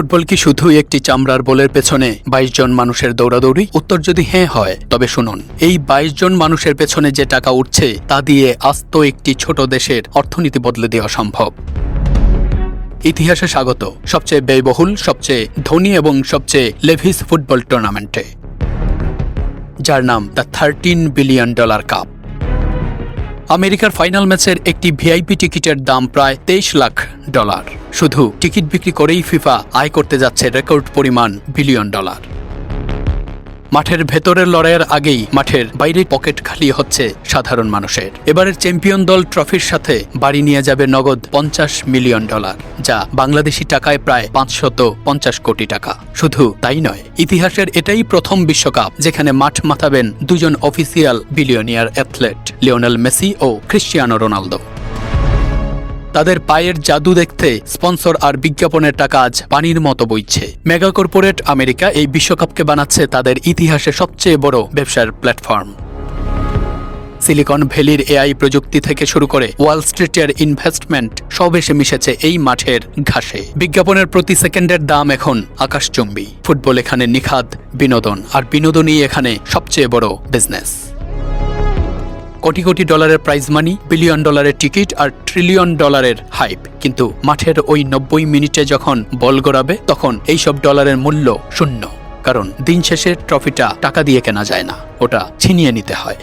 Football কি শুধুই একটি চামড়ার বলের পেছনে ২২ জন মানুষের দৌড়াদৌড়ি? উত্তর যদি হ্যাঁ হয় তবে শুনুন, এই ২২ জন মানুষের পেছনে যে টাকা উঠছে তা দিয়ে আস্ত একটি ছোট দেশের অর্থনীতি বদলে দেওয়া সম্ভব। ইতিহাসে স্বাগত সবচেয়ে ব্যয়বহুল, সবচেয়ে ধনী এবং সবচেয়ে লেভিস ফুটবল টুর্নামেন্টে, যার নাম দ্য $13 বিলিয়ন কাপ। আমেরিকার ফাইনাল ম্যাচের একটি ভিআইপি টিকিটের দাম প্রায় $23 লাখ। শুধু টিকিট বিক্রি করেই ফিফা আয় করতে যাচ্ছে রেকর্ড পরিমাণ $বিলিয়ন। মাঠের ভেতরের লড়াইয়ের আগেই মাঠের বাইরে পকেট খালি হচ্ছে সাধারণ মানুষের। এবারের চ্যাম্পিয়ন দল ট্রফির সাথে বাড়ি নিয়ে যাবে নগদ $50 মিলিয়ন, যা বাংলাদেশি টাকায় প্রায় ৫৫০ কোটি টাকা। শুধু তাই নয়, ইতিহাসের এটাই প্রথম বিশ্বকাপ যেখানে মাঠ মাতাবেন দুজন official billionaire athlete, Lionel Messi ও ক্রিশ্চিয়ানো রোনালদো। তাদের পায়ের জাদু দেখতে স্পন্সর আর বিজ্ঞাপনের টাকা আজ পানির মতো বইছে। মেগা কর্পোরেট আমেরিকা এই বিশ্বকাপকে বানাচ্ছে তাদের ইতিহাসে সবচেয়ে বড় ব্যবসার প্ল্যাটফর্ম। সিলিকন ভ্যালির এআই প্রযুক্তি থেকে শুরু করে ওয়াল স্ট্রিটের ইনভেস্টমেন্ট সব এসে মিশেছে এই মাঠের ঘাসে। বিজ্ঞাপনের প্রতি সেকেন্ডের দাম এখন আকাশচুম্বী। ফুটবল এখানে নিখাদ বিনোদন, আর বিনোদনই এখানে সবচেয়ে বড় বিজনেস। কোটি কোটি ডলারের প্রাইজ মানি, $বিলিয়ন টিকিট আর $ট্রিলিয়ন হাইপ। কিন্তু মাঠের ওই ৯০ মিনিটে যখন বল গড়াবে তখন এইসব ডলারের মূল্য শূন্য। কারণ দিন শেষে ট্রফিটা টাকা দিয়ে কেনা যায় না, ওটা ছিনিয়ে নিতে হয়।